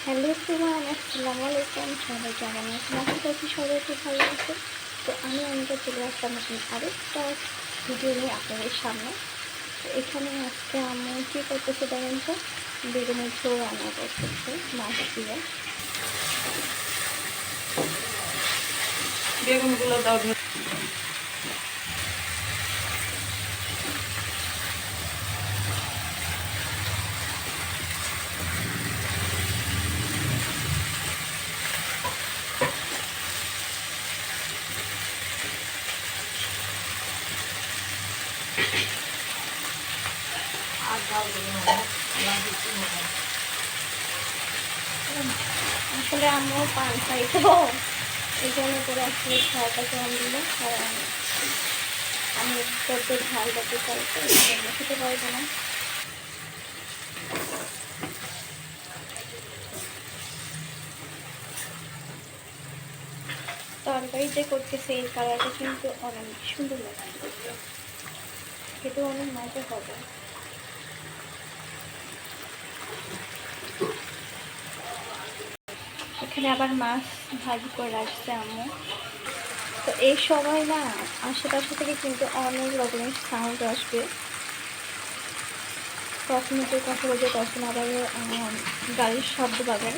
Hello everyone, আসসালামু আলাইকুম। সবাই কেমন আছেন? আশা করছি সবাই খুব ভালো আছে। তো আমি অনেকে চলে আসলাম নতুন আরেকটা ভিডিও নিয়ে আপনাদের সামনে। তো এখানে আজকে আমি কী করতেছে দেখেন তো, বেগুনের ঝোল রান্না করতেছে মাছ দিয়ে। বেগুনগুলো দাও। আসলে আমিও পান খাই, তো এই জন্য করে আসলে ঝালটা কম দিল। কারণ আমি যত ঝাল যাতে চাই তো এই জন্য খেতে পারবো না। তরকারি যে করতেছে এই কালারটা কিন্তু অনেক সুন্দর লাগছে, খেতে অনেক মজা হবে। এখানে আবার মাছ ভাজি করে রাখছে আম্মু। তো এই সময় না আশেপাশে থেকে কিন্তু অনেক রকমের সাউন্ড আসবে, কখনো কেউ কথা বলছে, কখনো আবার গাড়ির শব্দ পাবেন।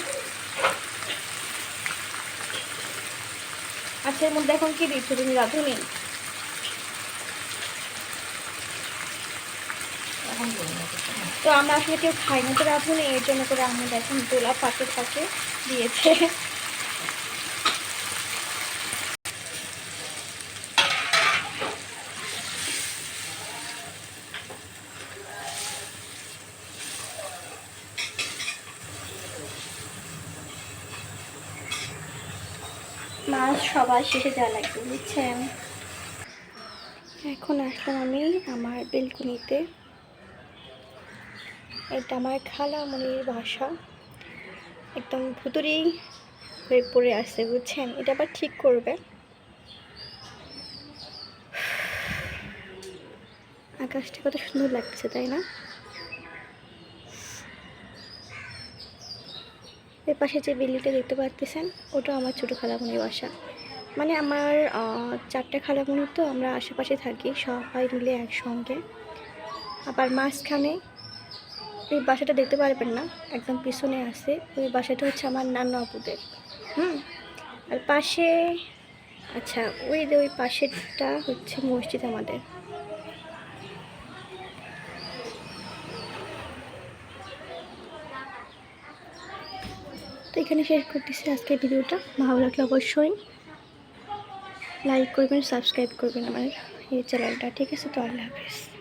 আচ্ছা, এর মধ্যে এখন কি দিচ্ছ তুমি রাঁধুনি? তো আমরা আসলে কেউ খাই না তো রাঁধুনি, এর জন্য করে আম্মু দেখুন দোলা পাকে পাকে দিয়েছে। মাছ সবার শেষে যা লাগবে বুঝছেন। এখন আসলাম আমি আমার বেলকুনিতে। এটা আমার খালামণির বাসা, একদম ভুতুড়ি হয়ে পড়ে আসছে বুঝছেন। এটা আবার ঠিক করবে। আকাশটা কত সুন্দর লাগছে তাই না? এর পাশে যে বিল্ডিংটা দেখতে পাচ্ছেন ওটা আমার ছোটো খালামণির বাসা। মানে আমার 4টা খালামণি, তো আমরা আশেপাশে থাকি সবাই মিলে একসঙ্গে। আবার মাঝখানে এই বাসাটা দেখতে পারবেন না, একদম পিছনে আছে ওই বাসাটা হচ্ছে আমার নানা আপুদের। আর পাশে, আচ্ছা ওই যে ওই পাশেরটা হচ্ছে মসজিদ আমাদের। তো এখানে শেষ করতেছি আজকের ভিডিওটা। ভালো লাগলে অবশ্যই লাইক করবেন, সাবস্ক্রাইব করবেন আমার এই চ্যানেলটা। ঠিক আছে, তো আল্লাহ হাফেজ।